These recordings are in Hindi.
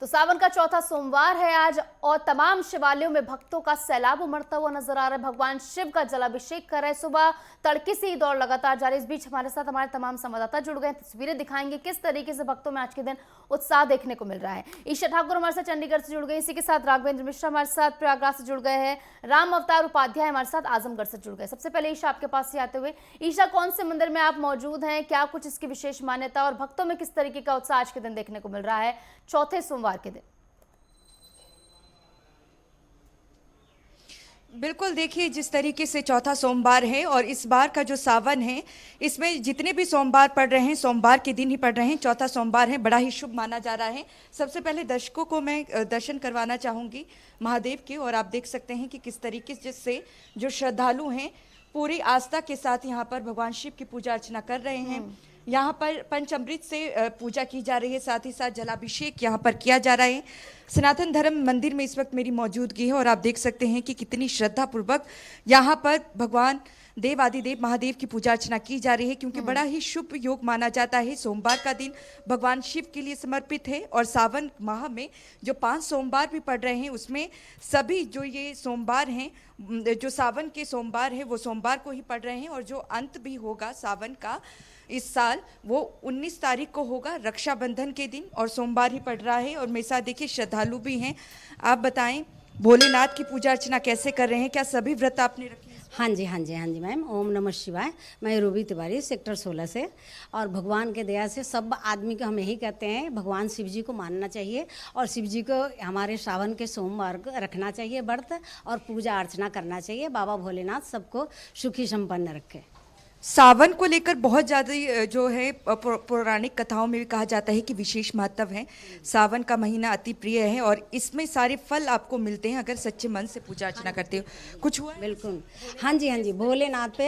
तो सावन का चौथा सोमवार है आज और तमाम शिवालयों में भक्तों का सैलाब उमड़ता हुआ नजर आ रहा है। भगवान शिव का जलाभिषेक कर रहे हैं। सुबह तड़के से ही दौड़ लगातार जारी। इस बीच हमारे साथ हमारे तमाम संवाददाता जुड़ गए। तस्वीरें दिखाएंगे किस तरीके से भक्तों में आज के दिन उत्साह देखने को मिल रहा है। ईशा ठाकुर हमारे साथ चंडीगढ़ से जुड़ गए। इसी के साथ राघवेंद्र मिश्रा हमारे साथ प्रयागराज से जुड़ गए हैं। राम अवतार उपाध्याय हमारे साथ आजमगढ़ से जुड़ गए। सबसे पहले ईशा आपके पास से आते हुए, ईशा कौन से मंदिर में आप मौजूद हैं, क्या कुछ इसकी विशेष मान्यता और भक्तों में किस तरीके का उत्साह आज के दिन देखने को मिल रहा है चौथे सोमवार के दिन? बिल्कुल, देखिए जिस तरीके से चौथा सोमवार है और इस बार का जो सावन है इसमें जितने भी सोमवार पड़ रहे हैं सोमवार के दिन ही पड़ रहे हैं। चौथा सोमवार है, बड़ा ही शुभ माना जा रहा है। सबसे पहले दर्शकों को मैं दर्शन करवाना चाहूँगी महादेव के, और आप देख सकते हैं कि किस तरीके से जो श्रद्धालु हैं पूरी आस्था के साथ यहाँ पर भगवान शिव की पूजा अर्चना कर रहे हैं। यहाँ पर पंचामृत से पूजा की जा रही है, साथ ही साथ जलाभिषेक यहाँ पर किया जा रहा है। सनातन धर्म मंदिर में इस वक्त मेरी मौजूदगी है और आप देख सकते हैं कि कितनी श्रद्धा पूर्वक यहाँ पर भगवान देव आदिदेव महादेव की पूजा अर्चना की जा रही है, क्योंकि बड़ा ही शुभ योग माना जाता है। सोमवार का दिन भगवान शिव के लिए समर्पित है और सावन माह में जो 5 सोमवार भी पड़ रहे हैं उसमें सभी जो ये सोमवार हैं, जो सावन के सोमवार है वो सोमवार को ही पड़ रहे हैं। और जो अंत भी होगा सावन का इस साल वो 19 तारीख को होगा, रक्षाबंधन के दिन, और सोमवार ही पड़ रहा है। और मेरे साथ देखिए श्रद्धालु भी हैं। आप बताएं भोलेनाथ की पूजा अर्चना कैसे कर रहे हैं, क्या सभी व्रत आपने रखे? हाँ जी मैम। ओम नमः शिवाय। मैं रूबी तिवारी सेक्टर 16 से, और भगवान के दया से सब आदमी को हम यही कहते हैं भगवान शिव जी को मानना चाहिए और शिव जी को हमारे सावन के सोमवार को रखना चाहिए व्रत और पूजा अर्चना करना चाहिए। बाबा भोलेनाथ सबको सुखी संपन्न रखे। सावन को लेकर बहुत ज़्यादा जो है पौराणिक कथाओं में भी कहा जाता है कि विशेष महत्व है। सावन का महीना अति प्रिय है और इसमें सारे फल आपको मिलते हैं अगर सच्चे मन से पूजा अर्चना करते हो। कुछ हुआ? बिल्कुल, हाँ जी। भोलेनाथ पे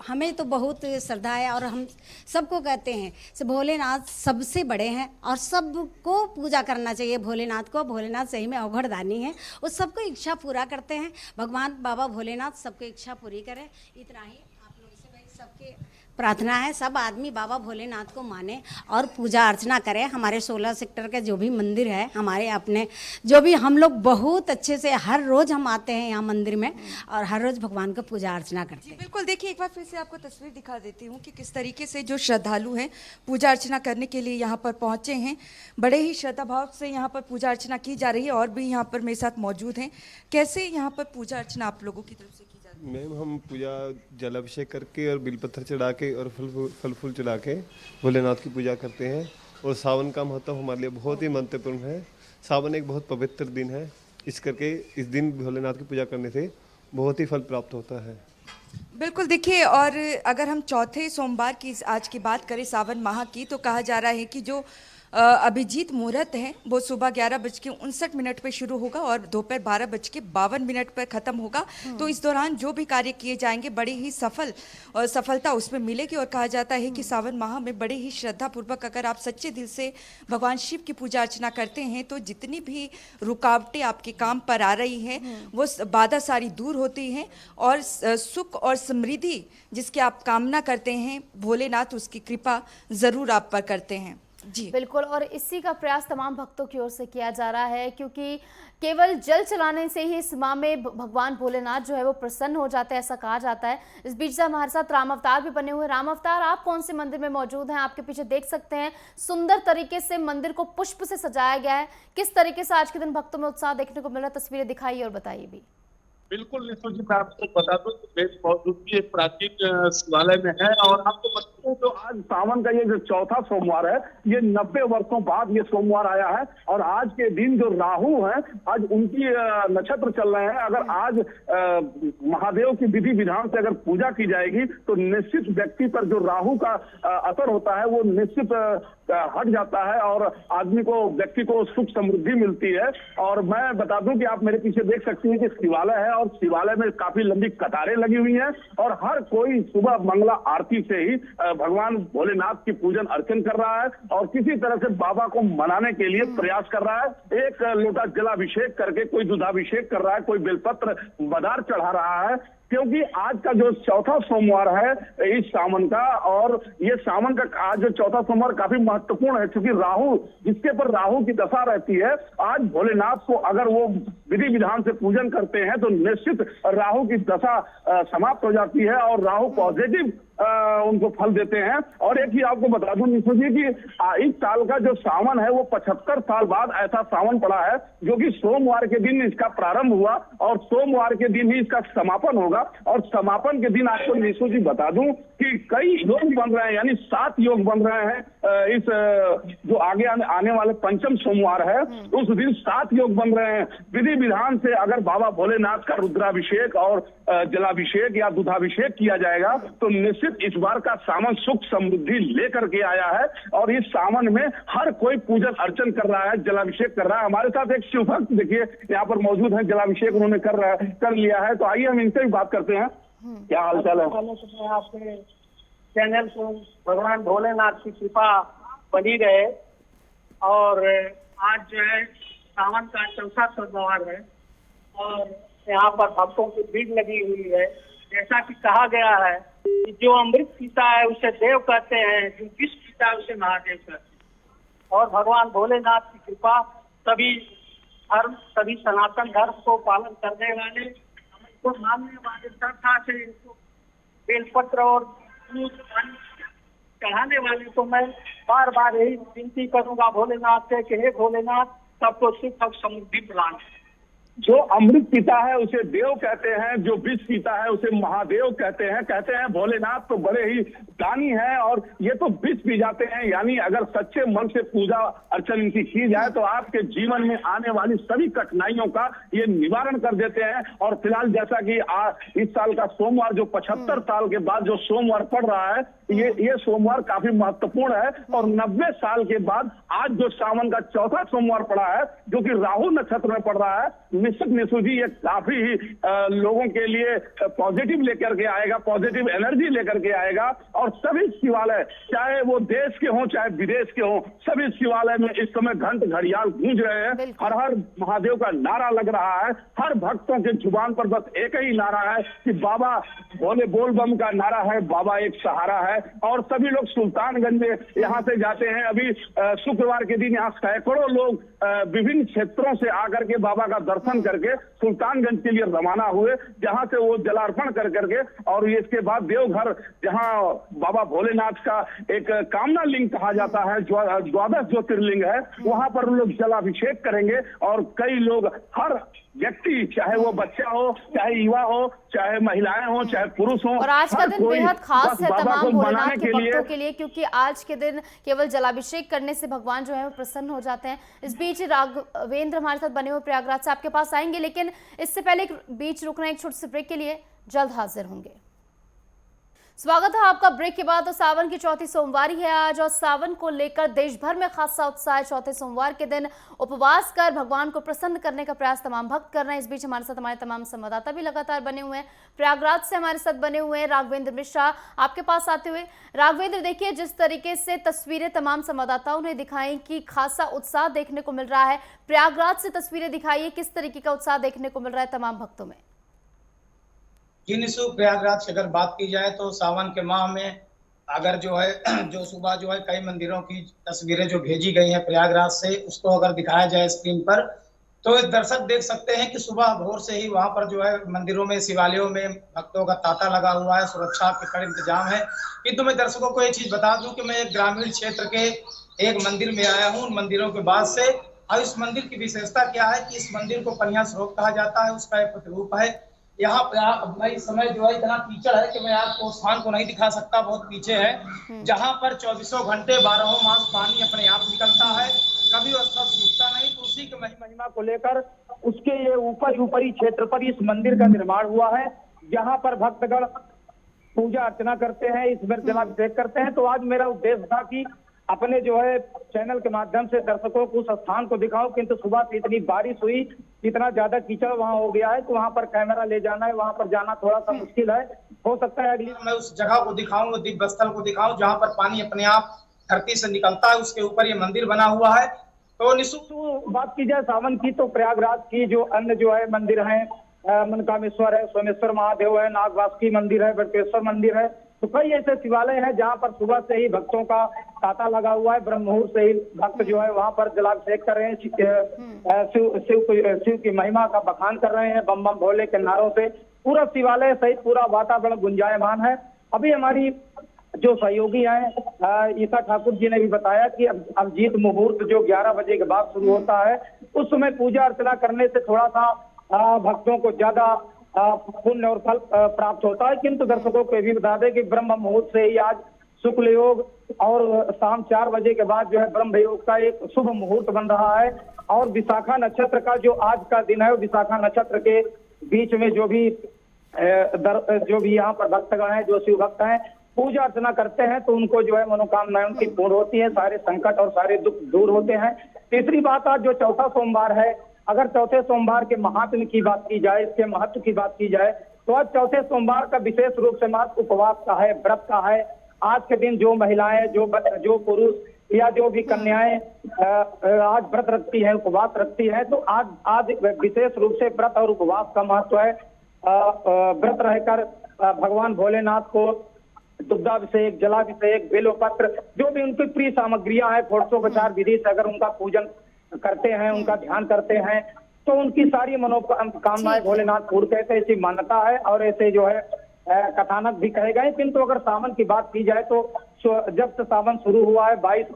हमें तो बहुत श्रद्धा है और हम सबको कहते हैं से भोलेनाथ सबसे बड़े हैं और सबको पूजा करना चाहिए भोलेनाथ को। भोलेनाथ सही में अवघड़दानी है, वो सबको इच्छा पूरा करते हैं। भगवान बाबा भोलेनाथ सबको इच्छा पूरी करे। इतना ही सबके प्रार्थना है, सब आदमी बाबा भोलेनाथ को माने और पूजा अर्चना करें। हमारे 16 सेक्टर के जो भी मंदिर है, हमारे अपने जो भी हम लोग बहुत अच्छे से हर रोज़ हम आते हैं यहाँ मंदिर में और हर रोज़ भगवान को पूजा अर्चना करते हैं। बिल्कुल, देखिए एक बार फिर से आपको तस्वीर दिखा देती हूँ कि किस तरीके से जो श्रद्धालु हैं पूजा अर्चना करने के लिए यहाँ पर पहुँचे हैं। बड़े ही श्रद्धा भाव से यहाँ पर पूजा अर्चना की जा रही है और भी यहाँ पर मेरे साथ मौजूद हैं। कैसे यहाँ पर पूजा अर्चना आप लोगों की तरफ से? मैम हम पूजा जलाभिषेक करके और बिलपत्थर चढ़ा के और फल फूल चढ़ा के भोलेनाथ की पूजा करते हैं। और सावन का महत्व हमारे लिए बहुत ही महत्वपूर्ण है। सावन एक बहुत पवित्र दिन है, इस करके इस दिन भोलेनाथ की पूजा करने से बहुत ही फल प्राप्त होता है। बिल्कुल, देखिए और अगर हम चौथे सोमवार की आज की बात करें सावन माह की, तो कहा जा रहा है कि जो अभिजीत मुहूर्त है वो सुबह 11:59 पे शुरू होगा और दोपहर 12:52 पर ख़त्म होगा। तो इस दौरान जो भी कार्य किए जाएंगे बड़ी ही सफलता उसमें मिलेगी। और कहा जाता है कि सावन माह में बड़े ही श्रद्धापूर्वक अगर आप सच्चे दिल से भगवान शिव की पूजा अर्चना करते हैं तो जितनी भी रुकावटें आपके काम पर आ रही हैं वो बाधा सारी दूर होती हैं और सुख और समृद्धि जिसकी आप कामना करते हैं भोलेनाथ उसकी कृपा ज़रूर आप पर करते हैं। जी बिल्कुल, और इसी का प्रयास तमाम भक्तों की ओर से किया जा रहा है, क्योंकि केवल जल चलाने से ही इस माह में भगवान भोलेनाथ जो है वो प्रसन्न हो जाते हैं, ऐसा कहा जाता है। इस बीच से हमारे साथ राम अवतार भी बने हुए। राम अवतार, आप कौन से मंदिर में मौजूद हैं? आपके पीछे देख सकते हैं सुंदर तरीके से मंदिर को पुष्प से सजाया गया है। किस तरीके से आज के दिन भक्तों में उत्साह देखने को मिल रहा है, तस्वीरें दिखाइए और बताइए भी। बिल्कुल निशु जी, मैं आपको बता दूं कि मेरी मौजूदगी एक प्राचीन शिवालय में है और आपको बता दूं तो आज सावन का ये जो चौथा सोमवार है, ये 90 वर्षों बाद ये सोमवार आया है। और आज के दिन जो राहु हैं, आज उनकी नक्षत्र चल रहे हैं। अगर आज महादेव की विधि विधान से अगर पूजा की जाएगी तो निश्चित व्यक्ति पर जो राहु का असर होता है वो निश्चित हट जाता है और आदमी को व्यक्ति को सुख समृद्धि मिलती है। और मैं बता दूं कि आप मेरे पीछे देख सकती हैं कि शिवालय है और शिवालय में काफी लंबी कतारें लगी हुई हैं और हर कोई सुबह मंगला आरती से ही भगवान भोलेनाथ की पूजन अर्चन कर रहा है और किसी तरह से बाबा को मनाने के लिए प्रयास कर रहा है। एक लोटा जलाभिषेक करके कोई दूधाभिषेक कर रहा है, कोई बेलपत्र बदार चढ़ा रहा है। क्योंकि आज का जो चौथा सोमवार है इस सावन का, और ये सावन का आज जो चौथा सोमवार काफी महत्वपूर्ण है, क्योंकि राहु, जिसके पर राहु की दशा रहती है, आज भोलेनाथ को अगर वो विधि विधान से पूजन करते हैं तो निश्चित राहु की दशा समाप्त हो जाती है और राहु पॉजिटिव उनको फल देते हैं। और एक ही आपको बता दूं निशु जी कि इस साल का जो सावन है वो 75 साल बाद ऐसा सावन पड़ा है, जो कि सोमवार के दिन इसका प्रारंभ हुआ और सोमवार के दिन ही इसका समापन होगा। और समापन के दिन आपको निशु जी बता दूं कि कई योग बन रहे हैं, यानी 7 योग बन रहे हैं। इस जो आगे आने वाले पंचम सोमवार है उस दिन 7 योग बन रहे हैं। विधि विधान से अगर बाबा भोलेनाथ का रुद्राभिषेक और जलाभिषेक या दूधाभिषेक किया जाएगा तो निश्चित इस बार का सावन सुख समृद्धि लेकर के आया है। और इस सावन में हर कोई पूजन अर्चन कर रहा है, जलाभिषेक कर रहा है। हमारे साथ एक शिव भक्त देखिए यहाँ पर मौजूद है, जलाभिषेक उन्होंने कर लिया है। तो आइए हम इनसे भी बात करते हैं। क्या हाल चाल है? आपके चैनल को भगवान भोलेनाथ की कृपा बनी रहे। और आज जो है सावन का चौथा सोमवार है और यहाँ पर भक्तों की भीड़ लगी हुई है। जैसा कि कहा गया है कि जो अमृत पीता है उसे देव कहते हैं, जो विष पीता है उसे महादेव कहते हैं। और भगवान भोलेनाथ की कृपा सभी धर्म, सभी सनातन धर्म को पालन करने वाले, को मानने वाले श्रद्धा से इनको बेलपत्र और दूध पानी चढ़ाने वाले को मैं बार बार यही विनती करूंगा भोलेनाथ से कि हे भोलेनाथ सबको सुख और समृद्धि प्रदान। जो अमृत पीता है उसे देव कहते हैं, जो विष पीता है उसे महादेव कहते हैं। कहते हैं भोलेनाथ तो बड़े ही दानी हैं और ये तो विष पी जाते हैं। यानी अगर सच्चे मन से पूजा अर्चन इनकी की जाए तो आपके जीवन में आने वाली सभी कठिनाइयों का ये निवारण कर देते हैं। और फिलहाल जैसा कि इस साल का सोमवार जो 75 साल के बाद जो सोमवार पड़ रहा है, ये सोमवार काफी महत्वपूर्ण है। और 90 साल के बाद आज जो सावन का चौथा सोमवार पड़ा है, जो कि राहु नक्षत्र में पड़ रहा है, निश्चित निशु जी ये काफी ही लोगों के लिए पॉजिटिव लेकर के आएगा, पॉजिटिव एनर्जी लेकर के आएगा। और सभी शिवालय, चाहे वो देश के हों चाहे विदेश के हों, सभी शिवालय में इस समय घंट घड़ियाल गूंज रहे हैं। हर हर महादेव का नारा लग रहा है। हर भक्तों के जुबान पर बस एक ही नारा है कि बाबा भोले बोल बम का नारा है, बाबा एक सहारा है। और सभी लोग सुल्तानगंज में यहाँ से जाते हैं। अभी शुक्रवार के दिन यहाँ सैकड़ों लोग विभिन्न क्षेत्रों से आकर के बाबा का दर्शन करके सुल्तानगंज के लिए रवाना हुए, जहां से वो जलार्पण कर करके और इसके बाद देवघर, जहां बाबा भोलेनाथ का एक कामना लिंग कहा जाता है, 12 ज्योतिर्लिंग है, वहां पर लोग जलाभिषेक करेंगे। और कई लोग, हर व्यक्ति, चाहे वो बच्चा हो, चाहे युवा हो, चाहे महिलाएं हो, चाहे पुरुष हो, और आज का दिन बेहद खास है तमाम भोलेनाथ के लिए। भक्तों के लिए, क्योंकि आज के दिन केवल जलाभिषेक करने से भगवान जो है वो प्रसन्न हो जाते हैं। इस बीच राघवेंद्र हमारे साथ बने हुए प्रयागराज से आपके पास आएंगे, लेकिन इससे पहले एक बीच रुकना, एक छोटे से ब्रेक के लिए जल्द हाजिर होंगे। स्वागत है आपका ब्रेक के बाद। तो सावन की चौथी सोमवारी है आज और सावन को लेकर देश भर में खासा उत्साह है। चौथे सोमवार के दिन उपवास कर भगवान को प्रसन्न करने का प्रयास तमाम भक्त कर रहे हैं। इस बीच हमारे साथ हमारे तमाम संवाददाता भी लगातार बने हुए हैं। प्रयागराज से हमारे साथ बने हुए हैं राघवेंद्र मिश्रा, आपके पास आते हुए। राघवेंद्र, देखिए जिस तरीके से तस्वीरें तमाम संवाददाताओं ने दिखाई कि खासा उत्साह देखने को मिल रहा है, प्रयागराज से तस्वीरें दिखाइए, किस तरीके का उत्साह देखने को मिल रहा है तमाम भक्तों में? जी निशु, प्रयागराज की अगर बात की जाए तो सावन के माह में अगर जो है जो सुबह जो है कई मंदिरों की तस्वीरें जो भेजी गई हैं प्रयागराज से, उसको अगर दिखाया जाए स्क्रीन पर तो दर्शक देख सकते हैं कि सुबह भोर से ही वहां पर जो है मंदिरों में, शिवालयों में भक्तों का तांता लगा हुआ है, सुरक्षा के कड़े इंतजाम है। किंतु मैं दर्शकों को ये चीज बता दूं कि मैं एक ग्रामीण क्षेत्र के एक मंदिर में आया हूँ, उन मंदिरों के बाद से। और इस मंदिर की विशेषता क्या है कि इस मंदिर को पनिया स्रोत कहा जाता है, उसका एक प्रतिरूप है। यहाँ पे इस समय जो है इतना कीचड़ है कि मैं आपको स्थान को नहीं दिखा सकता, बहुत पीछे है, जहाँ पर 24 घंटे 12 मास पानी अपने आप निकलता है, कभी वह सब सूखता नहीं। तो उसी के महिमा को लेकर उसके ये ऊपरी क्षेत्र पर इस मंदिर का निर्माण हुआ है, जहाँ पर भक्तगण पूजा अर्चना करते हैं, इसमें जलाभिषेक करते हैं। तो आज मेरा उद्देश्य था कि अपने जो है चैनल के माध्यम से दर्शकों को उस स्थान को दिखाओ, किंतु सुबह से इतनी बारिश हुई, इतना ज्यादा कीचड़ वहां हो गया है, तो वहां पर कैमरा ले जाना है, वहां पर जाना थोड़ा सा मुश्किल है। हो सकता है अगली मैं उस जगह को दिखाऊं, दिव्य स्थल को दिखाऊं, जहां पर पानी अपने आप धरती से निकलता है, उसके ऊपर ये मंदिर बना हुआ है। तो निशु बात की जाए सावन की, तो प्रयागराज की जो अन्य जो है मंदिर हैं, मनकामेश्वर है, सोमेश्वर महादेव है, नागवासुकी मंदिर है, बटकेश्वर मंदिर है। तो कई ऐसे शिवालय हैं जहाँ पर सुबह से ही भक्तों का तांता लगा हुआ है। ब्रह्म मुहूर्त से ही भक्त जो है वहाँ पर जलाभिषेक कर रहे हैं, शिव की महिमा का बखान कर रहे हैं बम बम भोले के नारों से। पूरा शिवालय सहित पूरा वातावरण गुंजायमान है। अभी हमारी जो सहयोगी हैं ईसा ठाकुर जी ने भी बताया कि अभिजीत मुहूर्त जो 11 बजे के बाद शुरू होता है, उस समय पूजा अर्चना करने से थोड़ा सा भक्तों को ज्यादा पुण्य और फल प्राप्त होता है। किंतु दर्शकों को भी बता दें कि ब्रह्म मुहूर्त से ही आज शुक्ल योग और शाम 4 बजे के बाद जो है ब्रह्म योग का एक शुभ मुहूर्त बन रहा है। और विशाखा नक्षत्र का जो आज का दिन है, विशाखा नक्षत्र के बीच में जो भी यहाँ पर भक्तगण हैं, जो शिव भक्त हैं, पूजा अर्चना करते हैं तो उनको जो है मनोकामनाएं उनकी पूर्ण होती है, सारे संकट और सारे दुख दूर होते हैं। तीसरी बात, आज जो चौथा सोमवार है, अगर चौथे सोमवार के महात्म्य की बात की जाए, इसके महत्व की बात की जाए, तो आज चौथे सोमवार का विशेष रूप से महत्व उपवास का है, व्रत का है। आज के दिन जो महिलाएं, जो पुरुष या जो भी कन्याएं आज व्रत रखती है, उपवास रखती है, तो आज विशेष रूप से व्रत और उपवास का महत्व है। व्रत रहकर भगवान भोलेनाथ को दुग्धाभिषेक, जलाभिषेक, बेलोपत्र, जो भी उनकी प्रिय सामग्रियां हैं, षोडशोपचार विधि से अगर उनका पूजन करते हैं, उनका ध्यान करते हैं, तो उनकी सारी मनोकामनाएं भोलेनाथ पूर्ण करते, ऐसी मान्यता है। और ऐसे जो है कथानक भी कहे गए। किंतु अगर सावन की बात की जाए तो जब से सावन शुरू हुआ है, 22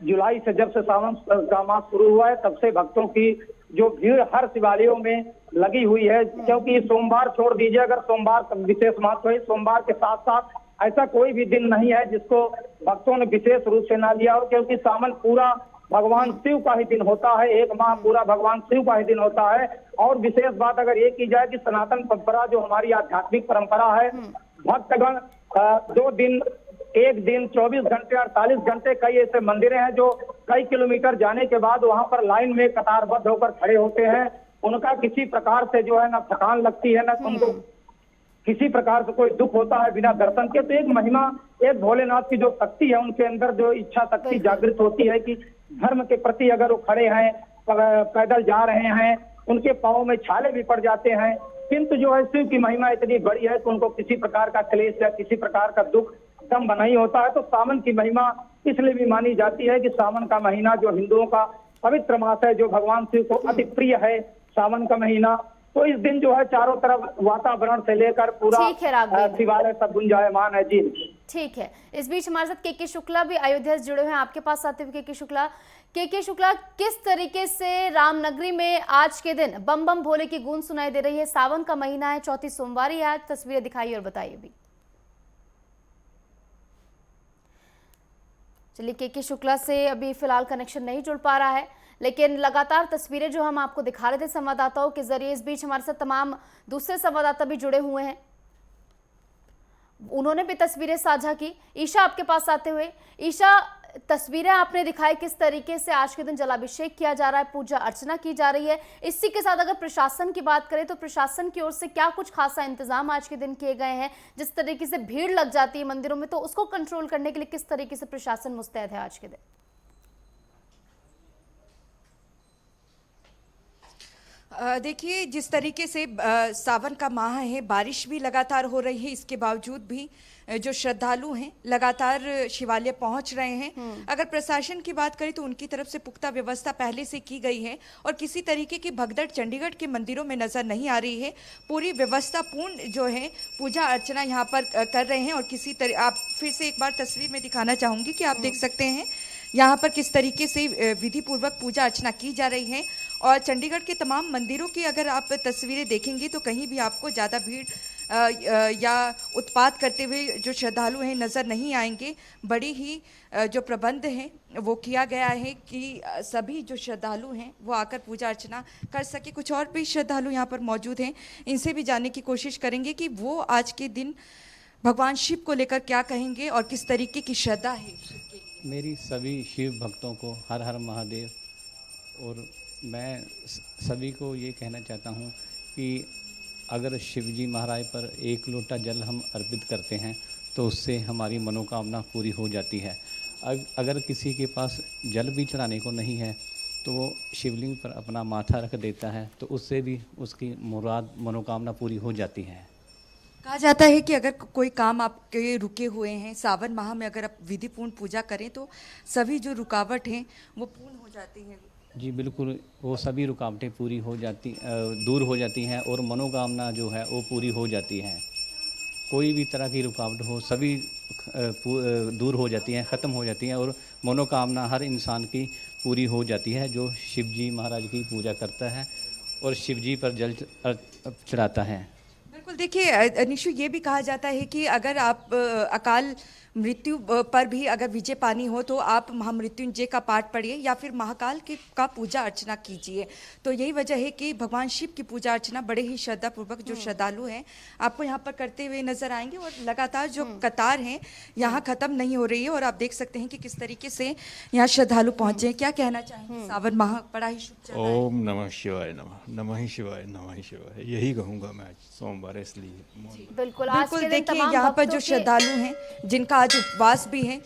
जुलाई से जब से सावन का मास शुरू हुआ है, तब से भक्तों की जो भीड़ हर शिवालयों में लगी हुई है। क्योंकि सोमवार छोड़ दीजिए, अगर सोमवार का विशेष महत्व है, सोमवार के साथ साथ ऐसा कोई भी दिन नहीं है जिसको भक्तों ने विशेष रूप से ना लिया हो, क्योंकि सावन पूरा भगवान शिव का ही दिन होता है, एक माह पूरा भगवान शिव का ही दिन होता है। और विशेष बात अगर ये की जाए कि सनातन परंपरा जो हमारी आध्यात्मिक परंपरा है, भक्तगण 2 दिन, 1 दिन, 24 घंटे, 48 घंटे, कई ऐसे मंदिर हैं जो कई किलोमीटर जाने के बाद वहां पर लाइन में कतारबद्ध होकर खड़े होते हैं। उनका किसी प्रकार से जो है ना थकान लगती है, ना उनको किसी प्रकार से कोई दुख होता है बिना दर्शन के। तो एक महिमा, एक भोलेनाथ की जो शक्ति है, उनके अंदर जो इच्छा शक्ति जागृत होती है कि धर्म के प्रति अगर वो खड़े हैं, पैदल जा रहे हैं, उनके पांव में छाले भी पड़ जाते हैं, किंतु जो है शिव की महिमा इतनी बड़ी है कि उनको किसी प्रकार का क्लेश या किसी प्रकार का दुख दम नहीं होता है। तो सावन की महिमा इसलिए भी मानी जाती है कि सावन का महीना जो हिंदुओं का पवित्र मास है, जो भगवान शिव को अति प्रिय है, सावन का महीना, तो इस दिन जो है चारों तरफ वातावरण से लेकर पूरा शिवालय सब गुंजायमान है। जी ठीक है। इस बीच हमारे साथ के शुक्ला भी अयोध्या से जुड़े हुए हैं। आपके पास आते हुए के शुक्ला, किस तरीके से रामनगरी में आज के दिन बम बम भोले की गूंज सुनाई दे रही है? सावन का महीना है, चौथी सोमवारी है, आज तस्वीरें दिखाइए और बताइए भी। चलिए, के शुक्ला से अभी फिलहाल कनेक्शन नहीं जुड़ पा रहा है, लेकिन लगातार तस्वीरें जो हम आपको दिखा रहे थे संवाददाताओं के जरिए, इस बीच हमारे साथ तमाम दूसरे संवाददाता भी जुड़े हुए हैं, उन्होंने भी तस्वीरें साझा की। ईशा, आपके पास आते हुए, ईशा, तस्वीरें आपने दिखाई, किस तरीके से आज के दिन जलाभिषेक किया जा रहा है, पूजा अर्चना की जा रही है। इसी के साथ अगर प्रशासन की बात करें तो प्रशासन की ओर से क्या कुछ खासा इंतजाम आज के दिन किए गए हैं? जिस तरीके से भीड़ लग जाती है मंदिरों में, तो उसको कंट्रोल करने के लिए किस तरीके से प्रशासन मुस्तैद है आज के दिन? देखिए, जिस तरीके से सावन का माह है, बारिश भी लगातार हो रही है, इसके बावजूद भी जो श्रद्धालु हैं लगातार शिवालय पहुंच रहे हैं। अगर प्रशासन की बात करें तो उनकी तरफ से पुख्ता व्यवस्था पहले से की गई है और किसी तरीके की भगदड़ चंडीगढ़ के मंदिरों में नजर नहीं आ रही है। पूरी व्यवस्था पूर्ण जो है पूजा अर्चना यहाँ पर कर रहे हैं। और किसी तरह आप फिर से एक बार तस्वीर में दिखाना चाहूँगी कि आप देख सकते हैं यहाँ पर किस तरीके से विधि पूर्वक पूजा अर्चना की जा रही है। और चंडीगढ़ के तमाम मंदिरों की अगर आप तस्वीरें देखेंगे तो कहीं भी आपको ज़्यादा भीड़ या उत्पात करते हुए जो श्रद्धालु हैं नज़र नहीं आएंगे। बड़ी ही जो प्रबंध हैं वो किया गया है कि सभी जो श्रद्धालु हैं वो आकर पूजा अर्चना कर सके। कुछ और भी श्रद्धालु यहाँ पर मौजूद हैं, इनसे भी जानने की कोशिश करेंगे कि वो आज के दिन भगवान शिव को लेकर क्या कहेंगे और किस तरीके की श्रद्धा है। मेरी सभी शिव भक्तों को हर हर महादेव। और मैं सभी को ये कहना चाहता हूँ कि अगर शिव जी महाराज पर एक लोटा जल हम अर्पित करते हैं तो उससे हमारी मनोकामना पूरी हो जाती है। अगर किसी के पास जल भी चढ़ाने को नहीं है तो वो शिवलिंग पर अपना माथा रख देता है, तो उससे भी उसकी मुराद मनोकामना पूरी हो जाती है। कहा जाता है कि अगर कोई काम आपके रुके हुए हैं, सावन माह में अगर आप विधिपूर्ण पूजा करें तो सभी जो रुकावट हैं वो पूर्ण हो जाती हैं। जी बिल्कुल, वो सभी रुकावटें पूरी हो जाती दूर हो जाती हैं और मनोकामना जो है वो पूरी हो जाती है। कोई भी तरह की रुकावट हो सभी दूर हो जाती हैं, ख़त्म हो जाती हैं और मनोकामना हर इंसान की पूरी हो जाती है जो शिव जी महाराज की पूजा करता है और शिव जी पर जल चढ़ाता है। बिल्कुल, देखिए निशु, ये भी कहा जाता है कि अगर आप अकाल मृत्यु पर भी अगर विजय पानी हो तो आप महामृत्युंजय का पाठ पढ़िए या फिर महाकाल का पूजा अर्चना कीजिए। तो यही वजह है कि भगवान शिव की पूजा अर्चना बड़े ही श्रद्धापूर्वक जो श्रद्धालु हैं आपको यहाँ पर करते हुए नजर आएंगे और लगातार जो कतार हैं यहाँ खत्म नहीं हो रही है और आप देख सकते हैं कि किस तरीके से यहाँ श्रद्धालु पहुंचे हैं। क्या कहना चाहेंगे? सावन माह बड़ा ही शुभ चल रहा है। ओम नमः शिवाय, नमः नमः ही शिवाय, नमः ही शिवाय, यही कहूँगा मैं आज सोमवार इसलिए। बिल्कुल, आज के दिन देखिए तमाम यहाँ पर जो भक्तों के- श्रद्धालु हैं जिनका आज उपवास भी है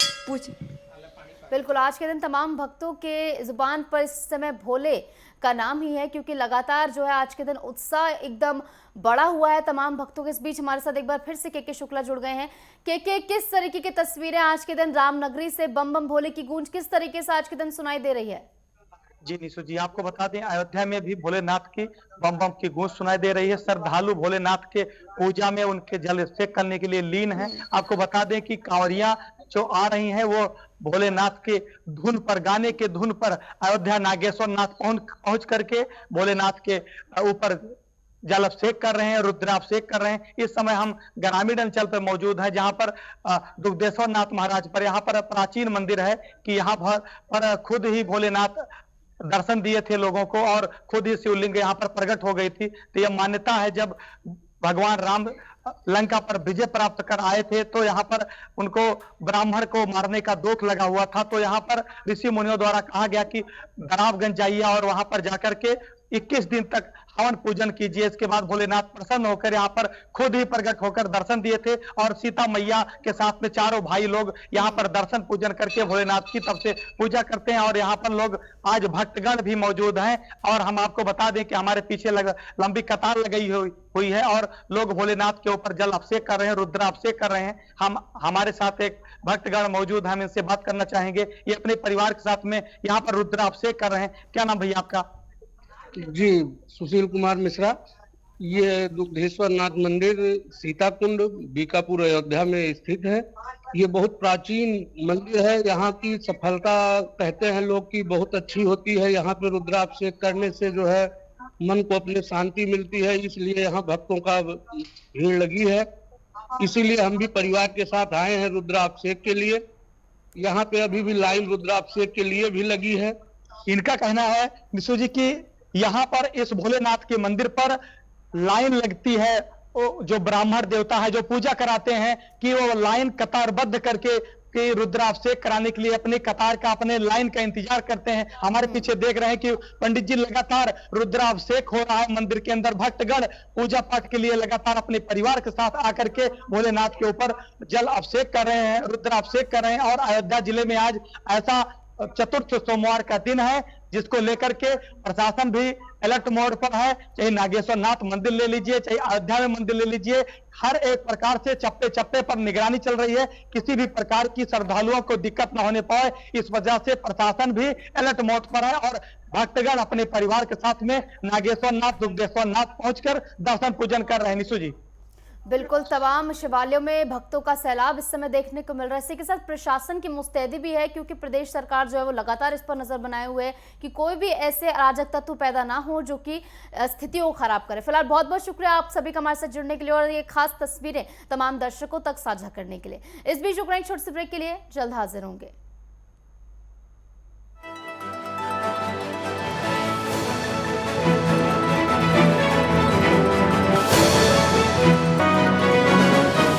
बिल्कुल, आज के दिन तमाम भक्तों के जुबान पर इस समय भोले का नाम ही है, क्योंकि लगातार जो है आज के दिन उत्साह एकदम बड़ा हुआ है तमाम भक्तों के। इस बीच हमारे साथ एक बार फिर से के शुक्ला जुड़ गए हैं। के किस तरीके की तस्वीरें आज के दिन रामनगरी से बम बम भोले की गूंज किस तरीके से आज के दिन सुनाई दे रही है? जी निशु जी, आपको बता दें अयोध्या में भी भोलेनाथ की बम बम की गूंज सुनाई दे रही है। श्रद्धालु भोलेनाथ के पूजा में उनके जल अभिषेक करने के लिए लीन है। आपको बता दें कि कांवरियां जो आ रही हैं वो भोलेनाथ के धुन पर, गाने के धुन पर अयोध्या नागेश्वर नाथ पहुंच करके भोलेनाथ के ऊपर जल अभिषेक कर रहे हैं, रुद्राभिषेक कर रहे हैं। इस समय हम ग्रामीण अंचल पर मौजूद हैं जहां पर दुग्धेश्वर नाथ महाराज पर यहाँ पर प्राचीन मंदिर है कि यहाँ पर खुद ही भोलेनाथ दर्शन दिए थे लोगों को और खुद ही शिवलिंग यहाँ पर प्रकट हो गई थी। तो यह मान्यता है जब भगवान राम लंका पर विजय प्राप्त कर आए थे तो यहाँ पर उनको ब्राह्मण को मारने का दोष लगा हुआ था। तो यहाँ पर ऋषि मुनियों द्वारा कहा गया कि दरावगंज जाइए और वहां पर जाकर के 21 दिन तक हवन पूजन कीजिए। इसके बाद भोलेनाथ प्रसन्न होकर यहाँ पर खुद ही प्रकट होकर दर्शन दिए थे और सीता मैया के साथ में चारों भाई लोग यहाँ पर दर्शन पूजन करके भोलेनाथ की तरफ से पूजा करते हैं। और यहाँ पर लोग आज भक्तगण भी मौजूद हैं और हम आपको बता दें कि हमारे पीछे लंबी कतार लगाई हुई है और लोग भोलेनाथ के ऊपर जल अभिषेक कर रहे हैं, रुद्राभिषेक कर रहे हैं। हमारे साथ एक भक्तगण मौजूद है, हम इनसे बात करना चाहेंगे। ये अपने परिवार के साथ में यहाँ पर रुद्राभिषेक कर रहे हैं। क्या नाम भैया आपका? जी, सुशील कुमार मिश्रा। ये दुग्धेश्वर नाथ मंदिर सीता कुंड बीकापुर अयोध्या में स्थित है। ये बहुत प्राचीन मंदिर है। यहाँ की सफलता कहते हैं लोग की बहुत अच्छी होती है। यहाँ पे रुद्राभिषेक करने से जो है मन को अपने शांति मिलती है, इसलिए यहाँ भक्तों का भीड़ लगी है। इसीलिए हम भी परिवार के साथ आए हैं रुद्राभिषेक के लिए। यहाँ पे अभी भी लाइन रुद्राभिषेक के लिए भी लगी है। इनका कहना है निशु जी की यहाँ पर इस भोलेनाथ के मंदिर पर लाइन लगती है। जो ब्राह्मण देवता है जो पूजा कराते हैं कि वो लाइन कतारबद्ध करके कि रुद्राभिषेक कराने के लिए अपने कतार का, अपने लाइन का इंतजार करते हैं। हमारे पीछे देख रहे हैं कि पंडित जी लगातार रुद्राभिषेक हो रहा है मंदिर के अंदर। भक्तगण पूजा पाठ के लिए लगातार अपने परिवार के साथ आकर के भोलेनाथ के ऊपर जल अभिषेक कर रहे हैं, रुद्राभिषेक कर रहे हैं। और अयोध्या जिले में आज ऐसा चतुर्थ सोमवार का दिन है जिसको लेकर के प्रशासन भी अलर्ट मोड पर है। चाहे नागेश्वर नाथ मंदिर ले लीजिए, चाहे अयोध्या में मंदिर ले लीजिए, हर एक प्रकार से चप्पे चप्पे पर निगरानी चल रही है, किसी भी प्रकार की श्रद्धालुओं को दिक्कत न होने पाए इस वजह से प्रशासन भी अलर्ट मोड पर है। और भक्तगण अपने परिवार के साथ में नागेश्वर नाथ, दुग्धेश्वर नाथ पहुंचकर दर्शन पूजन कर रहे हैं। निशु जी, बिल्कुल, तमाम शिवालयों में भक्तों का सैलाब इस समय देखने को मिल रहा है। इसी के साथ प्रशासन की मुस्तैदी भी है, क्योंकि प्रदेश सरकार जो है वो लगातार इस पर नजर बनाए हुए है कि कोई भी ऐसे अराजक तत्व पैदा ना हो जो कि स्थितियों को खराब करे। फिलहाल बहुत बहुत शुक्रिया आप सभी का हमारे साथ जुड़ने के लिए और ये खास तस्वीरें तमाम दर्शकों तक साझा करने के लिए। इस बीच रुक रहे छोटे से ब्रेक के लिए, जल्द हाजिर होंगे।